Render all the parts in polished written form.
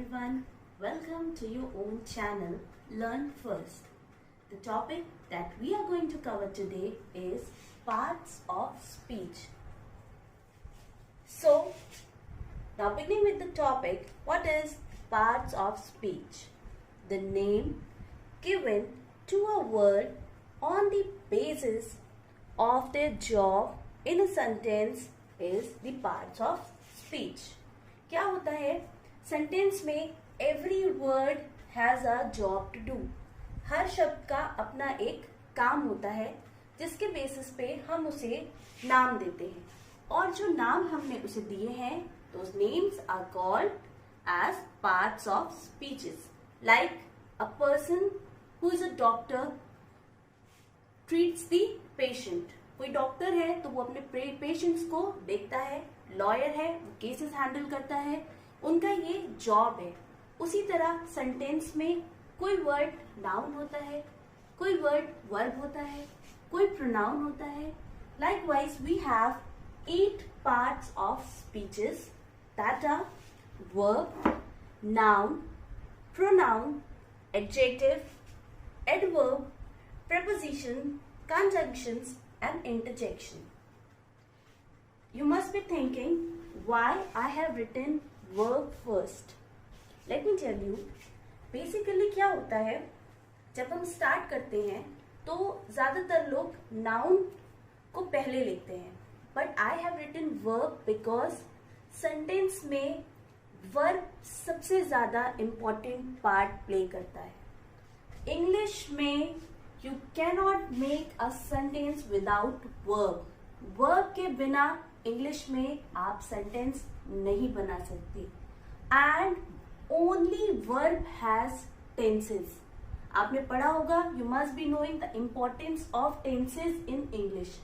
everyone, welcome to your own channel Learn First. The topic that we are going to cover today is parts of speech. So, now beginning with the topic, what is parts of speech? The name given to a word on the basis of their job in a sentence is the parts of speech. क्या होता है sentence में every word has a job to do. हर शब्द का अपना एक काम होता है जिसके बेसिस पे हम उसे नाम देते हैं और जो नाम हमने उसे दिए हैं those names are called as parts of speeches. Like a person who is a doctor treats the patient. कोई डॉक्टर है तो वो अपने पेशेंट्स को देखता है. लॉयर है वो केसेस हैंडल करता है. उनका ये जॉब है. उसी तरह सेंटेंस में कोई वर्ड नाउन होता है, कोई वर्ड वर्ब होता है, कोई प्रोनाउन होता है. Likewise, we have 8 parts of speeches that are verb, noun, pronoun, adjective, adverb, preposition, conjunctions and interjection. You must be thinking why I have written verb first. Let me tell you. Basically क्या होता है जब हम start करते हैं तो ज्यादातर लोग नाउन को पहले लिखते हैं, but I have written verb because sentence में वर्ब सबसे ज्यादा इम्पोर्टेंट पार्ट प्ले करता है. इंग्लिश में you cannot make a sentence without verb. Verb के बिना इंग्लिश में आप सेंटेंस नहीं बना सकते. And only verb has tenses. आपने पढ़ा होगा, you must be knowing the importance of tenses in English.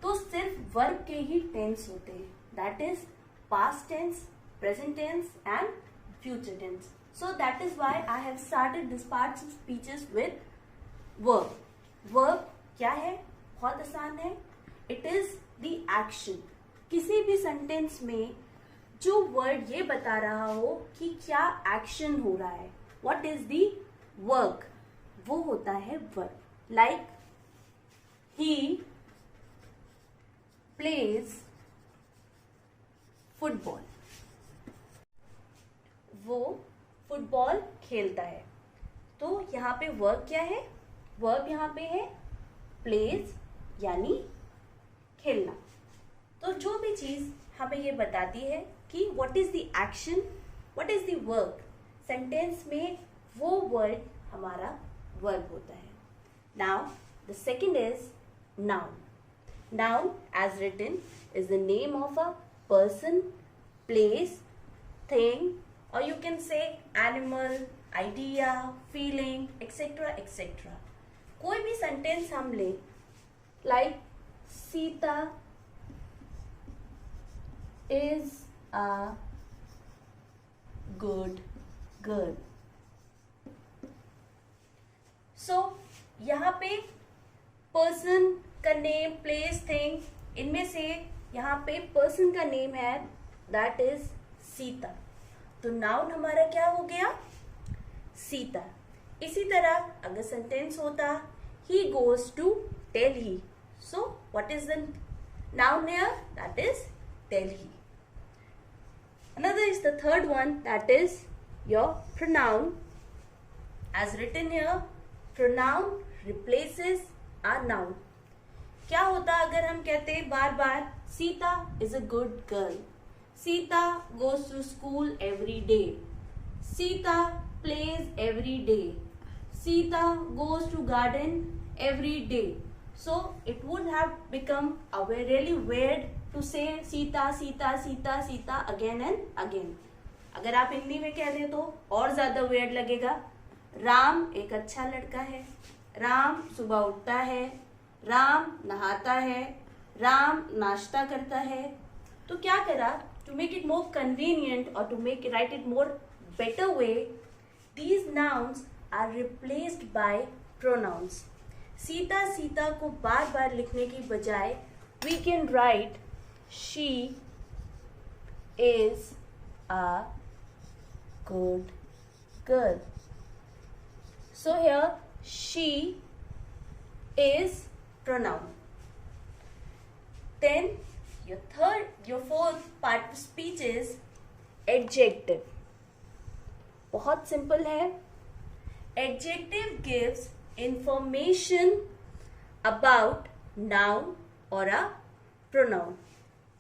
तो सिर्फ वर्ब के ही टेंस होते हैं, that is past tense, present tense and future tense. So that is why I have started this parts of speeches with verb. Verb क्या है? बहुत आसान है. It is the action. किसी भी सेंटेंस में जो वर्ड ये बता रहा हो कि क्या एक्शन हो रहा है, व्हाट इज द वर्क, वो होता है verb. Like he plays football. वो फुटबॉल खेलता है. तो यहाँ पे वर्ब क्या है? वर्ब यहाँ पे है प्लेज यानी खेलना. तो जो भी चीज हमें ये बताती है कि what is the action, what is the work, sentence में वो वर्ड हमारा वर्ब होता है. Now the second is noun. Noun as written is the name of a person, place, thing, और you can say animal, idea, feeling, etcetera etcetera. कोई भी sentence हम ले, like Sita is a good girl. So यहाँ पे person का name, place, thing, इनमें से यहाँ पे पर्सन का नेम है, दैट इज सीता. तो नाउन हमारा क्या हो गया? सीता. इसी तरह अगर सेंटेंस होता he goes to Delhi, so what is the noun here? That is Delhi. Another is the third one, that is your pronoun. As written here, pronoun replaces a noun. क्या होता अगर हम कहते बार बार Sita is a good girl, Sita goes to school every day, Sita plays every day, Sita goes to garden every day. So it would have become a really weird to say Sita Sita Sita Sita again and again. अगर आप हिंदी में कह दें तो और ज्यादा weird लगेगा. राम एक अच्छा लड़का है, राम सुबह उठता है, राम नहाता है, राम नाश्ता करता है. तो क्या करा? To make it more convenient or to make it write it more better way, these nouns are replaced by pronouns. Sita Sita को बार बार लिखने की बजाय we can write she is a good girl. So here she is pronoun. Then your fourth part of speech is adjective. बहुत simple है. Adjective gives information about noun or a pronoun.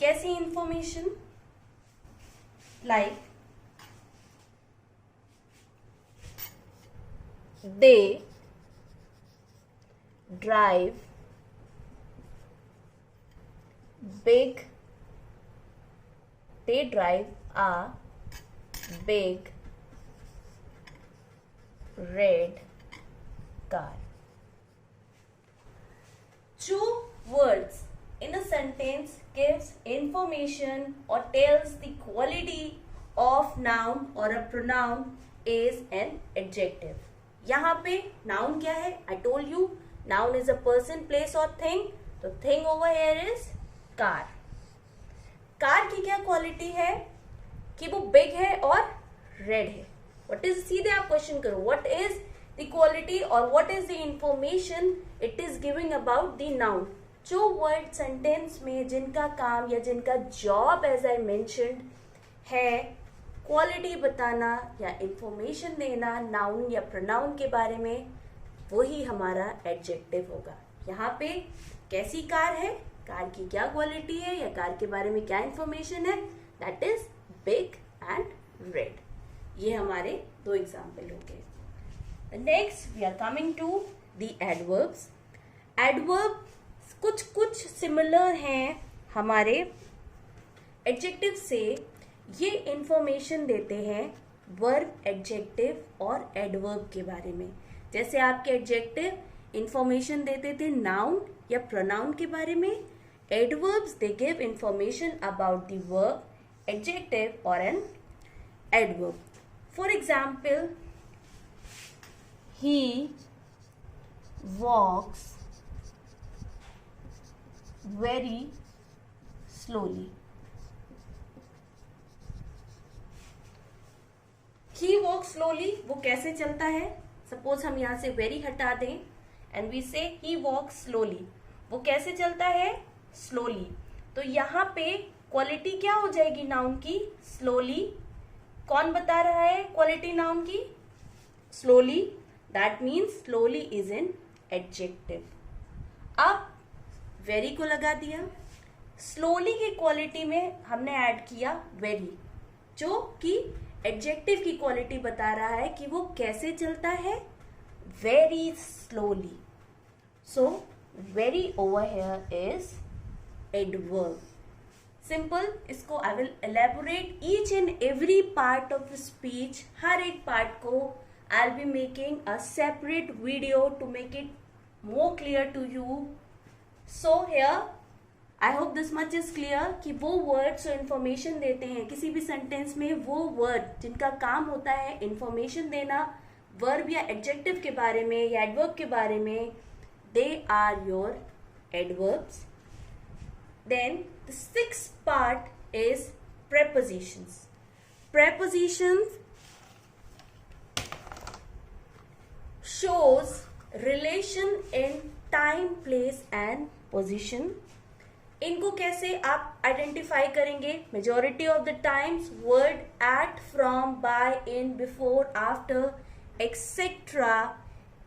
कैसी information? Like they drive big. They drive a big red car. Two words in a sentence gives information or tells the quality of noun or a pronoun is an adjective. यहाँ पे noun क्या है? I told you noun is a person, place or thing. तो thing over here is car. Car की क्या quality है? कि वो बिग है और रेड है. What is, सीधे आप क्वेश्चन करो, what is the quality or what is the information it is giving about the noun. जो वर्ड सेंटेंस में जिनका काम या जिनका जॉब एज आई मेंशन्ड है क्वालिटी बताना या इंफॉर्मेशन देना नाउन या प्रोनाउन के बारे में, वही हमारा एडजेक्टिव होगा. यहाँ पे कैसी कार है, कार की क्या क्वालिटी है या कार के बारे में क्या इंफॉर्मेशन है, that is big and red. ये हमारे दो एग्जाम्पल हो गए. Next we are coming to the adverbs. Adverb कुछ सिमिलर हैं हमारे एडजेक्टिव से. ये इंफॉर्मेशन देते हैं वर्ब, एडजेक्टिव और एडवर्ब के बारे में. जैसे आपके एडजेक्टिव इंफॉर्मेशन देते थे नाउन या प्रोनाउन के बारे में, adverbs they give information about the verb, adjective और an adverb. For example, he walks very slowly. He walks slowly, वो कैसे चलता है? सपोज हम यहाँ से very हटा दें एंड वी से he walks slowly. वो कैसे चलता है? slowly. तो यहाँ पे क्वालिटी क्या हो जाएगी नाउन की? slowly. कौन बता रहा है क्वालिटी नाउन की? slowly. That means slowly is an adjective. अब very को लगा दिया. slowly की क्वालिटी में हमने ऐड किया very, जो कि एडजेक्टिव की क्वालिटी बता रहा है कि वो कैसे चलता है, very slowly. So very over here is adverb. Simple. इसको I will elaborate each and every part of the speech. हर एक पार्ट को I'll be making a separate video to make it more clear to you. So here, I hope this much is clear कि वो words जो information देते हैं किसी भी sentence में, वो word जिनका काम होता है information देना verb या adjective के बारे में या adverb के बारे में, they are your adverbs. Then the sixth part is prepositions. Prepositions shows relation in time, place and position. इनको कैसे आप आइडेंटिफाई करेंगे? Majority of the times word at, from, by, in, before, after etcetera,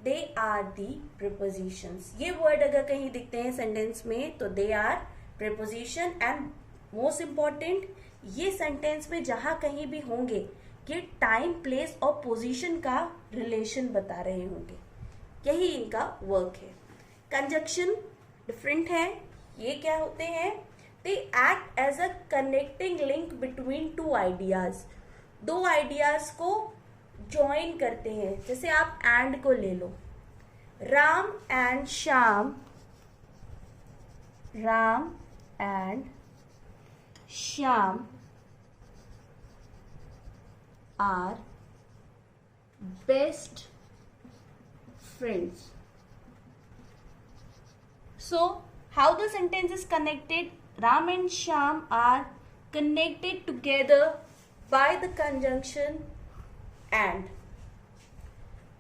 they are the prepositions. ये word अगर कहीं दिखते हैं sentence में तो they are preposition. And most important, ये सेंटेंस में जहां कहीं भी होंगे ये टाइम, प्लेस और पोजीशन का रिलेशन बता रहे होंगे. यही इनका वर्क है. कंजक्शन डिफरेंट है. ये क्या होते हैं? They act as a connecting link between two ideas. दो आइडियाज को ज्वाइन करते हैं. जैसे आप एंड को ले लो, Ram and Shyam, Ram and Shyam are best friends. So how the sentence is connected? Ram and Shyam are connected together by the conjunction and.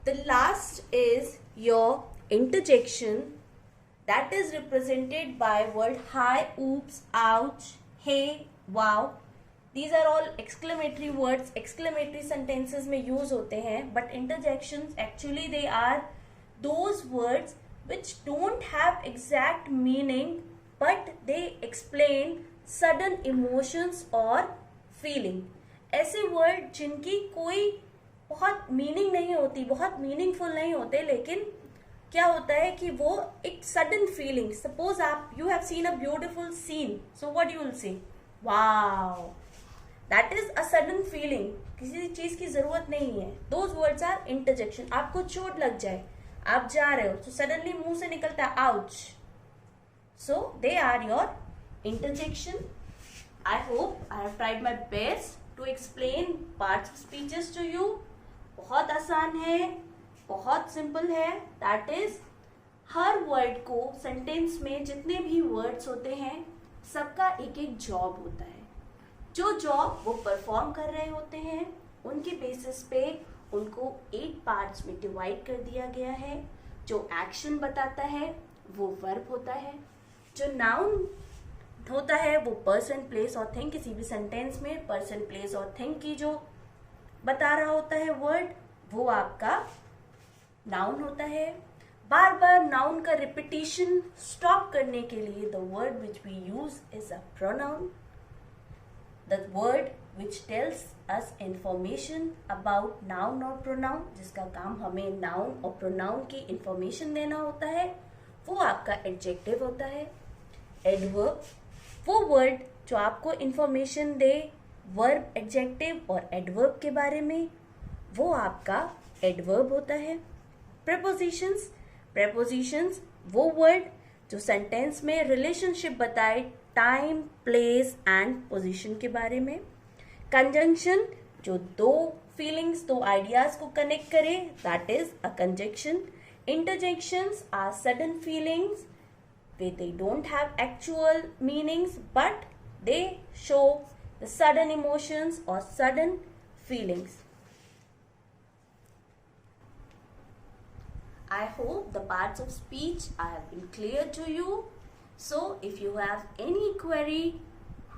The last is your interjection, that is represented by word hi, oops, ouch, hey, wow. These are all exclamatory words, exclamatory sentences में use होते हैं, but interjections actually they are those words which don't have exact meaning but they explain sudden emotions or feeling. ऐसे word जिनकी कोई बहुत meaning नहीं होती, बहुत मीनिंगफुल नहीं होते, लेकिन क्या होता है कि वो एक सडन फीलिंग, सपोज आप you have seen a beautiful scene, so what you will say, wow, that is a sudden feeling, किसी चीज की जरूरत नहीं है. Those words are interjection. आपको चोट लग जाए, आप जा रहे हो, तो सडनली मुंह से निकलता है ouch, so they are your interjection. I hope I have tried my best to explain parts of speeches to you. बहुत आसान है, बहुत सिंपल है. दैट इज हर वर्ड को, सेंटेंस में जितने भी वर्ड्स होते हैं सबका एक एक जॉब होता है. जो जॉब वो परफॉर्म कर रहे होते हैं उनके बेसिस पे उनको 8 पार्ट्स में डिवाइड कर दिया गया है. जो एक्शन बताता है वो वर्ब होता है. जो नाउन होता है वो पर्सन, प्लेस और थिंग. किसी भी सेंटेंस में पर्सन, प्लेस और थिंग की जो बता रहा होता है वर्ड, वो आपका नाउन होता है. बार बार नाउन का रिपीटिशन स्टॉप करने के लिए the word which we use is a pronoun. The word which tells us information about noun और प्रोनाउन, जिसका काम हमें नाउन और प्रोनाउन की इंफॉर्मेशन देना होता है, वो आपका एडजेक्टिव होता है. एडवर्ब, वो वर्ड जो आपको इंफॉर्मेशन दे वर्ब, एडजेक्टिव और एडवर्ब के बारे में, वो आपका एडवर्ब होता है. प्रेपोजिशंस, प्रेपोजिशंस वो वर्ड जो सेंटेंस में रिलेशनशिप बताए टाइम, प्लेस एंड पोजीशन के बारे में. कंजंक्शन जो दो फीलिंग्स, दो आइडियाज को कनेक्ट करे, that is a conjunction. Interjections are sudden feelings, they don't have actual meanings but they show the sudden emotions or sudden feelings. I hope the parts of speech have been clear to you. So if you have any query,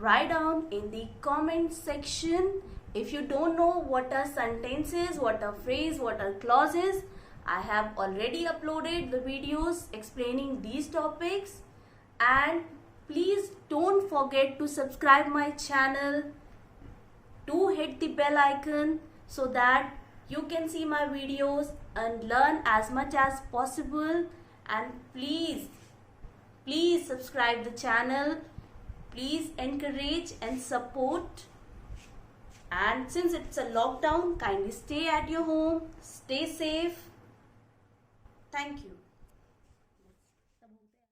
write down in the comment section. If you don't know what are sentences, what are phrase, what are clauses, I have already uploaded the videos explaining these topics. And please don't forget to subscribe my channel, to hit the bell icon so that you can see my videos and learn as much as possible. And please subscribe the channel. Please encourage and support. And since it's a lockdown, kindly stay at your home, stay safe. Thank you.